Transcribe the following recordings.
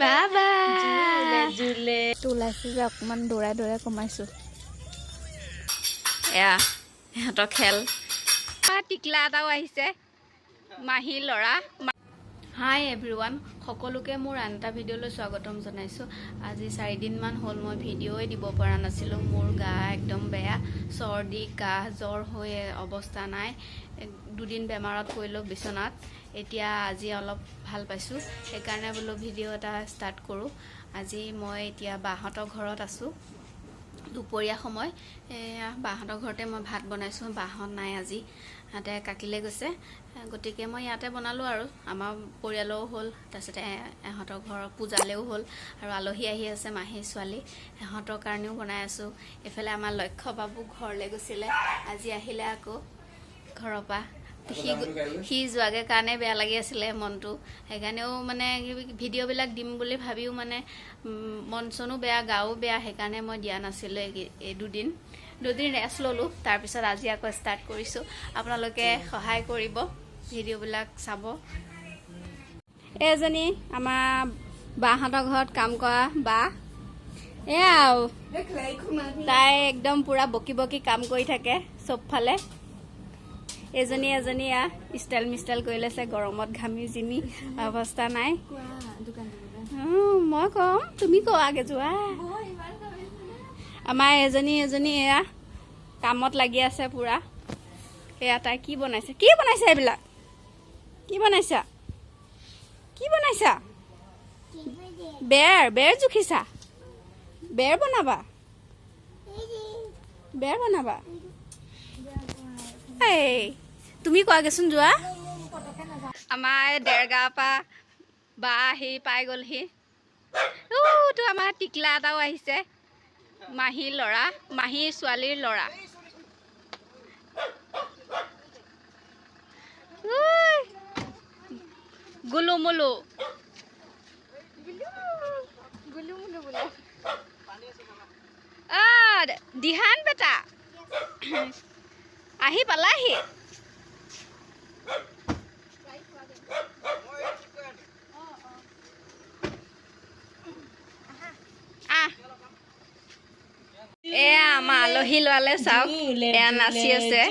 বাবা তোলাইছো যে অকমান দৌৰাই দৌৰাই কমাইছো এয়া সিহঁতৰ খেল টিকলা এটাও আহিছে মাহী ল'ৰা হাই এভৰিৱান সকলোকে মোৰ আন এটা ভিডিঅ'লৈ স্বাগতম জনাইছোঁ আজি 4 দিনমান হ'ল মই ভিডিঅ'ই দিব পৰা নাছিলোঁ মোৰ গা একদম বেয়া চৰ্দি কাহ জ্বৰ হৈ অৱস্থা নাই দুদিন বেমাৰত পৰিলোঁ বিছনাত এতিয়া আজি অলপ ভাল পাইছোঁ সেইকাৰণে বোলো ভিডিঅ' এটা ষ্টাৰ্ট কৰোঁ আজি মই এতিয়া বাহঁতৰ ঘৰত আছোঁ দুপৰীয়া সময় বাহঁতৰ ঘৰতে মই ভাত বনাইছোঁ বাহঁত নাই আজি হাতে কাকিলে গৈছে গতিকে মই ইয়াতে বনালোঁ আৰু আমাৰ পৰিয়ালও হ'ল তাৰপিছতে এহঁতৰ ঘৰৰ পূজালেও হ'ল আৰু আলহী আহি আছে মাহী ছোৱালী এহঁতৰ কাৰণেও বনাই আছোঁ এফালে আমাৰ লক্ষ্য বাবু ঘৰলৈ গৈছিলে আজি আহিলে আকৌ ঘৰৰ পৰা সি যোৱাগে কাৰণে বেয়া লাগি আছিলে মনটো সেইকাৰণেও মানে ভিডিঅ'বিলাক দিম বুলি ভাবিও মানে মন চনো বেয়া গাও বেয়া সেইকাৰণে মই দিয়া নাছিলোঁ এই দুদিন ৰেষ্ট ল'লোঁ তাৰপিছত আজি আকৌ ষ্টাৰ্ট কৰিছোঁ আপোনালোকে সহায় কৰিব ভিডিঅ'বিলাক চাব এজনী আমাৰ বাহঁতৰ ঘৰত কাম কৰা বা এয়া তাই একদম পুৰা বকি বকি কাম কৰি থাকে চবফালে এজনী ষ্টাইল মিষ্টাইল কৰি লৈছে গৰমত ঘামি জিমি অৱস্থা নাই মই কম তুমি কোৱাগে যোৱা আমাৰ এজনী এয়া কামত লাগি আছে পুৰা এয়া তাই কি বনাইছে এইবিলাক কি বনাইছা বেৰ জুখিছা বেৰ বনাবা এই তুমি কোৱাগেচোন যোৱা আমাৰ দেৰগাঁৱৰ পৰা বা আহি পাই গ'লহি তো আমাৰ টিকলা এটাও আহিছে মাহী ছোৱালীৰ ল'ৰা গুলুমুলু বোলে দিহান বেটা আহি পালাহি এয়া আমাৰ আলহী লোৱালে চাওক এয়া নাচি আছে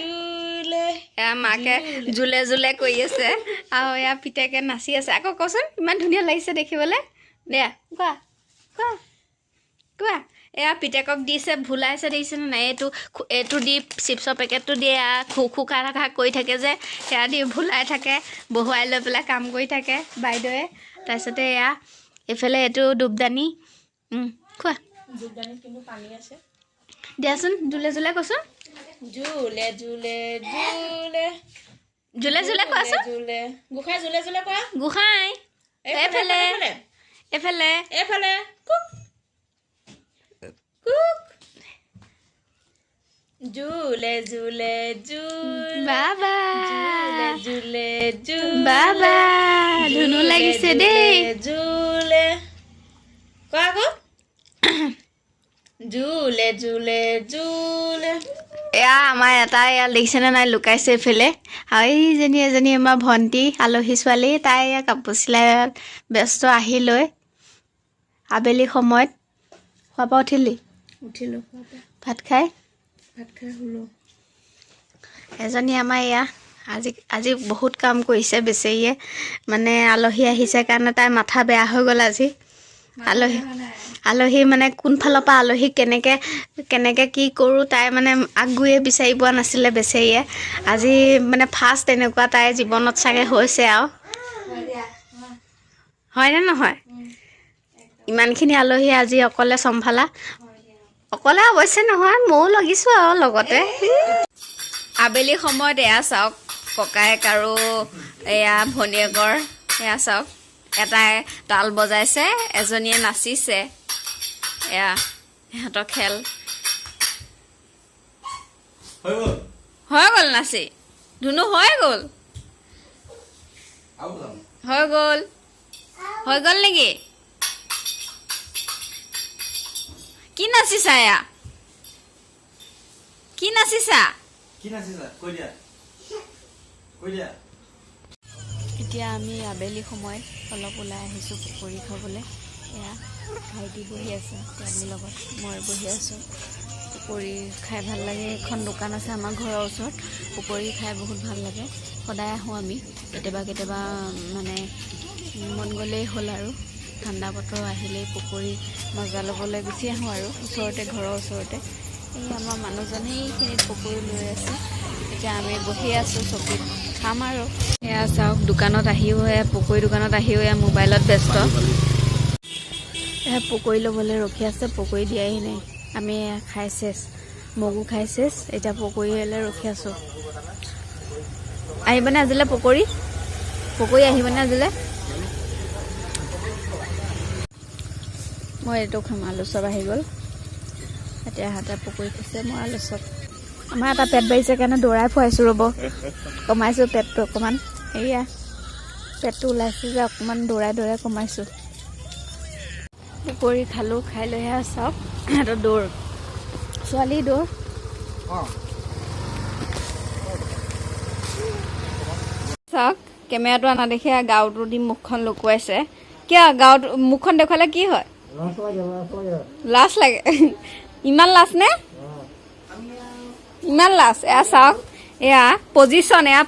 এয়া মাকে জোলে কৰি আছে আৰু এয়া পিতেকে নাচি আছে আকৌ কচোন ইমান ধুনীয়া লাগিছে দেখিবলৈ দেয়া কোৱা এয়া পিতেকক দিছে ভুলাইছে দেখিছেনে নাই এইটো দি চিপছৰ পেকেটটো দিয়ে খোকা কৰি থাকে যে সেয়া দি ভুলাই থাকে বহুৱাই লৈ পেলাই কাম কৰি থাকে বাইদেৱে তাৰপিছতে এয়া এইফালে এইটো ধূপদানি খোৱা কিন্তু পানী আছে দিয়াচোন জোলে কচোন জোলে কোৱাচোন গোসাঁই এইফালে জোলে বাবা ধুনু লাগিছে দেই জোলে কোৱা আকৌ জোলে এয়া আমাৰ এটা এয়া দেখিছেনে নাই লুকাইছে এইফালে আৰু এজনী আমাৰ ভণ্টি আলহী ছোৱালী তাই এয়া কাপোৰ চিলাইত ব্যস্ত আহি লৈ আবেলি সময়ত খোৱাৰ পৰা উঠিলোঁ ভাত খাই শুলোঁ এজনী আমাৰ এয়া আজি বহুত কাম কৰিছে বেচেৰিয়ে মানে আলহী আহিছে কাৰণে তাই মাথা বেয়া হৈ গ'ল আজি আলহী মানে কোনফালৰ পৰা আলহী কেনেকৈ কি কৰোঁ তাই মানে আগগুৰিয়ে বিচাৰি পোৱা নাছিলে বেচেৰিয়ে আজি মানে ফাৰ্ষ্ট তেনেকুৱা তাইৰ জীৱনত চাগে হৈছে আৰু হয়নে নহয় ইমানখিনি আলহী আজি অকলে চম্ভালা অকলে অৱশ্যে নহয় ময়ো লাগিছোঁ আৰু লগতে আবেলি সময়ত এয়া চাওক ককায়েক আৰু এয়া ভনীয়েকৰ এয়া চাওক এটাই তাল বজাইছে এজনীয়ে নাচিছে এয়া সিহঁতৰ খেল হৈ গ'ল নাচি ধুনু হৈ গ'ল নেকি কি নাচিছা এয়া কি নাচিছা কৈ দিয়া এতিয়া আমি আবেলি সময় অলপ ওলাই আহিছোঁ পকৰি খাবলৈ। এয়া ভাইটি বহি আছে ছোৱালীৰ লগত, মই বহি আছোঁ। পকৰি খাই ভাল লাগে। এখন দোকান আছে আমাৰ ঘৰৰ ওচৰত, পকৰি খাই বহুত ভাল লাগে। সদায় আহোঁ আমি, কেতিয়াবা মানে মন গ'লেই হ'ল আৰু ঠাণ্ডা বতৰ আহিলেই পকৰি মজা ল'বলৈ গুচি আহোঁ আৰু ওচৰতে, ঘৰৰ ওচৰতে। এই আমাৰ মানুহজনে এইখিনিত পকৰি লৈ আছে। এতিয়া আমি বহি আছোঁ চকীত, খাম আৰু। এয়া চাওক, দোকানত আহিও পকৰি দোকানত আহিও মোবাইলত ব্যস্ত। পকৰি ল'বলৈ ৰখি আছে, পকৰি দিয়াই নাই। আমি খাই চেছ, মগু খাই চেছ, এতিয়া পকৰিলৈ ৰখি আছোঁ। আহিবনে আজিলৈ পকৰি আহিবনে আজিলৈ? মই এইটো খাম, আলু চপ আহি গ'ল। এতিয়া হাতে পকৰি খাইছে, মই আলু চপ। আমাৰ এটা পেট বাঢ়িছে কাৰণে দৌৰাই ফুৱাইছোঁ, ৰ'ব কমাইছোঁ পেটটো অকণমান। এয়া পেটটো ওলাইছে যে অকণমান দৌৰাই কমাইছোঁ। পকৰি খালোঁ, খাই লৈহে চাওক সিহঁতৰ দৌৰ, ছোৱালী দৌৰ। চাওক, কেমেৰাটো অনা দেখি গাঁৱটো দি মুখখন লুকুৱাইছে। কিয় গাঁৱত মুখখন দেখুৱালে কি হয়? লাজ লাগে। ইমান লাজ নে? ইমান লাজ। এয়া চাওক, এয়া পজিশ্যন, এয়া